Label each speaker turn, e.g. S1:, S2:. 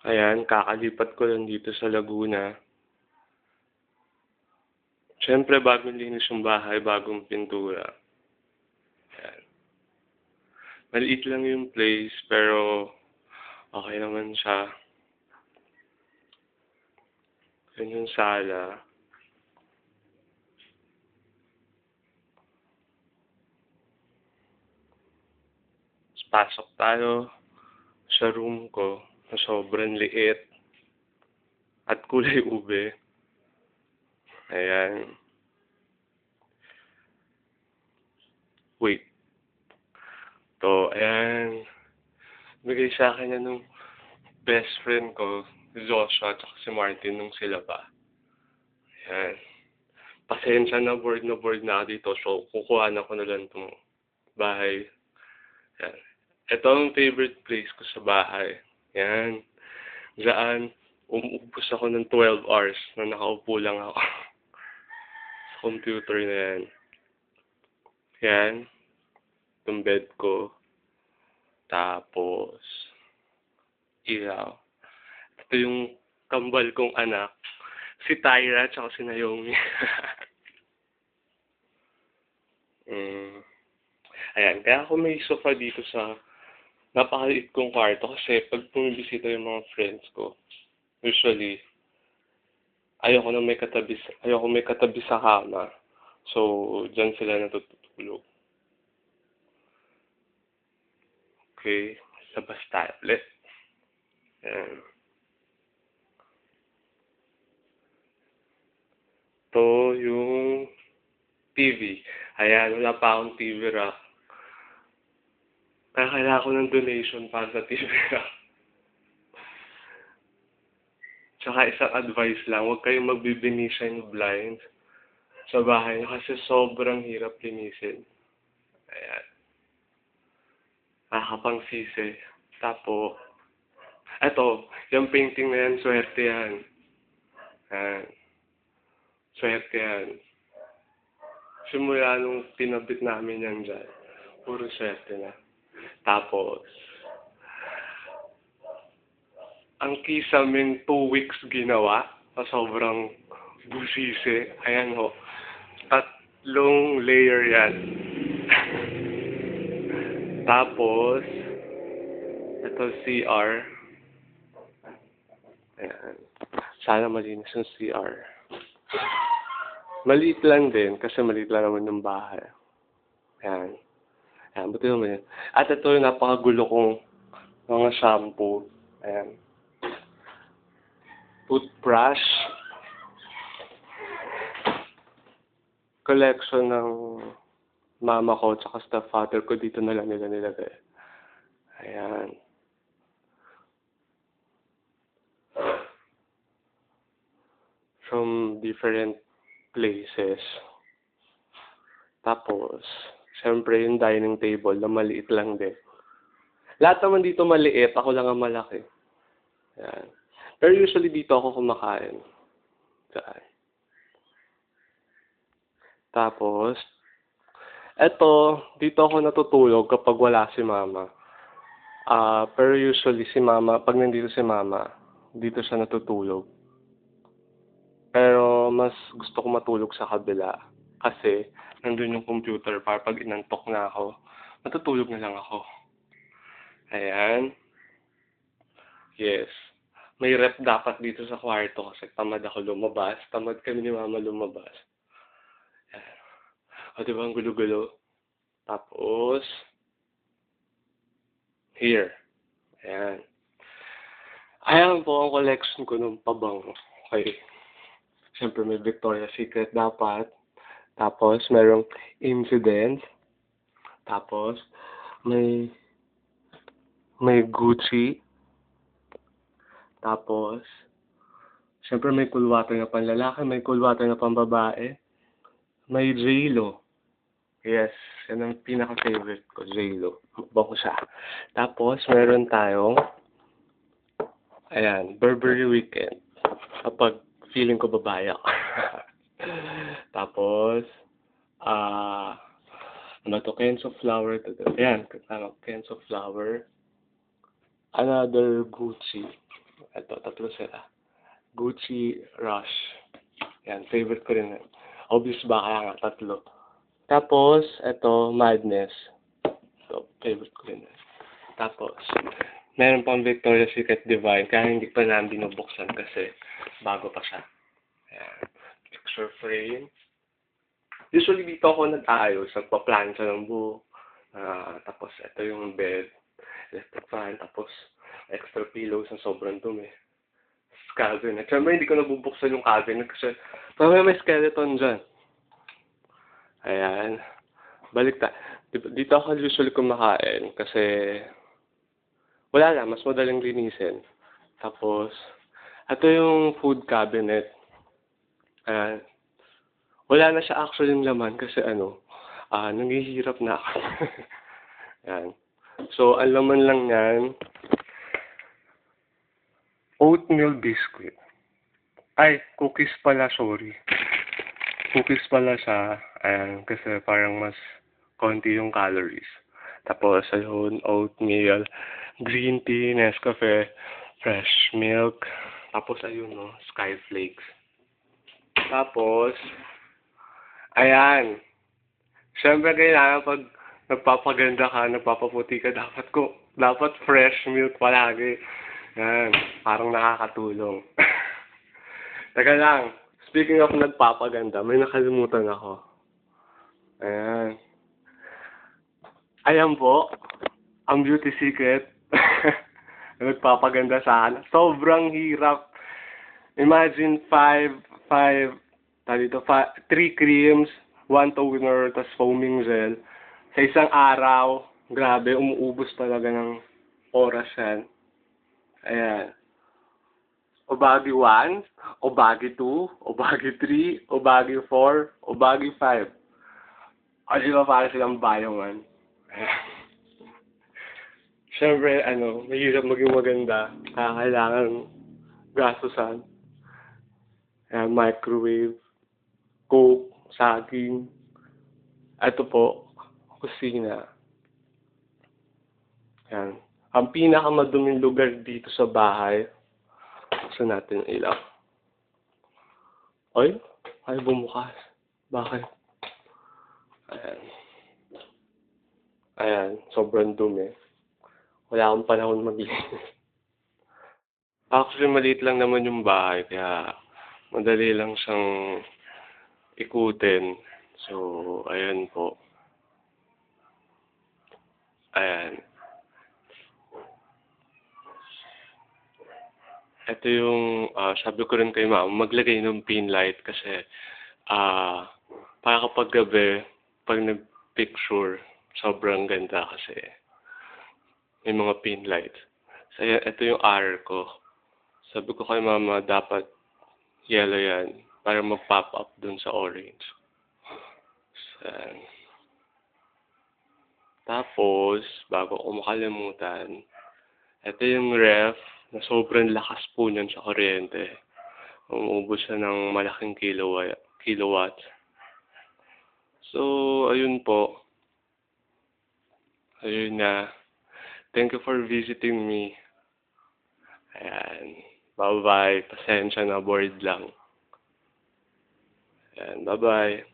S1: Ayan, kakalipat ko lang dito sa Laguna. Siyempre, bagong linis yung bahay, bagong pintura. Ayan. Maliit lang yung place, pero okay naman siya. Yan yung sala. Pasok tayo sa room ko na sobrang liit at kulay ube. Ayan. Wait. Ayan. Bigay sa akin yan nung best friend ko, Joshua, at si Martin, nung sila pa. Ayan. Pasensya na board na ako dito, so kukuha na ko na lang itong bahay. Ayan. Ito ang favorite place ko sa bahay. Ayan. Diyan, umuubos ako ng 12 hours na nakaupo lang ako sa computer na yan. Yan. Itong bed ko. Tapos, ilaw. Ito yung kambal kong anak. Si Tyra at si Naomi. Ayan. Kaya ako may sofa dito sa napakaliit kong kwarto kasi pag pumibisita yung mga friends ko, usually, ayoko may katabi sa kama. So, dyan sila natutulog. Okay, labas tayo ulit. Ayan. Ito yung TV. Ayan, wala pa akong TV rack. Kaya kailangan ko ng donation para sa TV rack. Tsaka isang advice lang, huwag kayong magbibinisyan blinds sa bahay kasi sobrang hirap linisin. Ayan. Nakakapangsisi. Tapos, eto, yung painting na yan, swerte yan. Ayan. Swerte yan. Simula nung pinabit namin yan dyan, puro swerte na. Tapos, ang kisaming 2 weeks ginawa, sa sobrang busisi. Ayan ho, 3 layer yan. Tapos, ito CR. Ayan. Sana malinis yung CR. Maliit lang din, kasi maliit lang naman yung bahay. Ayan. Ayan, buti naman yan. At ito yung napakagulo kong mga shampoo. Ayan. Toothbrush. Collection ng mama ko at stepfather ko, dito na lang nila nilagay. Ayan. From different places. Tapos, siyempre yung dining table na maliit lang din. Lahat naman dito maliit, ako lang ang malaki. Ayan. Pero usually dito ako kumakain. Ayan. Tapos, dito ako natutulog kapag wala si mama. Pero usually si mama, pag nandito si mama, dito siya natutulog. Pero mas gusto ko matulog sa kabila kasi nandun yung computer para pag inantok na ako, matutulog na lang ako. Ayan. Yes. May rep dapat dito sa kwarto kasi tamad ako lumabas. Tamad kami ni mama lumabas. Ayan. O diba ang gulo-gulo? Tapos, here. Ayan. Ayan po ang collection ko ng pabango. Okay. Siyempre may Victoria's Secret dapat. Tapos, merong Incident. Tapos, may Gucci. Tapos, siyempre may cool water na panlalaki, may cool water na pambabae. May J.Lo. Yes, yan ang pinaka-favorite ko, J.Lo. Bango siya. Tapos, meron tayong, ayan, Burberry Weekend. Kapag feeling ko babae ako. Tapos, ano to, Kenzo Flower. Ayan, Kenzo Flower. Another Gucci. Ito, tatlo sila. Gucci, Rush. Yan, favorite ko rin. Obvious ba, kaya nga, tatlo. Tapos, ito, Madness. So, favorite ko rin. Tapos, meron pang Victoria's Secret Divine, kaya hindi pa namin binubuksan kasi bago pa siya. Ayan. Picture frame. Usually dito ako nag-aayos, nagpa-plancha ng buhok. Tapos, ito yung bed. Electric fan. Tapos, extra pillows na sobrang dumi. Cabinet. Siyempre, hindi ko nabubuksan yung cabinet kasi parang may skeleton dyan. Ayan. Balik ta. Dito ako usually kumakain kasi wala lang, mas madaling linisin. Tapos, ito yung food cabinet. Ayan. Wala na siya actually yung laman kasi nanghihirap na ako. Ayan. So, ang laman lang yan, oatmeal biscuit. Ay, cookies pala, sorry. Cookies pala siya. Ayan, kasi parang mas konti yung calories. Tapos, ayun, oatmeal, green tea, Nescafe, fresh milk. Tapos, ayun, no, Skyflakes. Tapos, ayan. Siyempre, kailangan pag nagpapaganda ka, nagpapaputi ka, dapat fresh milk palagi. Yan, parang nakakatulong. Teka lang, speaking of nagpapaganda, may nakalimutan ako. Ayan. Ayan po, ang beauty secret. Nagpapaganda sa akin. Sobrang hirap. Imagine 3 creams, 1 toner, tas foaming gel. Sa isang araw, grabe, umuubos talaga ng oras yan. Ayan. Obagi 1, Obagi 2, Obagi 3, Obagi 4, Obagi 5. O di ba para silang bayawan? Ayan. Siyempre, mahirap maging maganda. Kailangan gastusan. Ayan, microwave, coke, saging. Ito po, kusina. Ayan. Ang pinakamaduming lugar dito sa bahay, buksan natin yung ilaw. Ay, ay bumukas. Bakit? Ayan. Ayan, sobrang dumi. Wala akong panahon maglinis. Actually, maliit lang naman yung bahay, kaya madali lang siyang ikutin. So, ayan po. Ayan. Ito yung, sabi ko rin kay mama, maglagay ng pin light kasi, para kapag gabi, pag nag-picture, sobrang ganda kasi may mga pin light. So, ayan, ito yung R ko. Sabi ko kay mama, dapat yellow yan para mag-pop up dun sa orange. So, ayan. Tapos, bago ko makalimutan, ito yung ref na sobrang lakas po niyan sa kuryente. Umuubos siya ng malaking kilowatt. So, ayun po. Ayun na. Thank you for visiting me. Ayan. Bye-bye. Pasensya na, bored lang. Ayan. Bye-bye.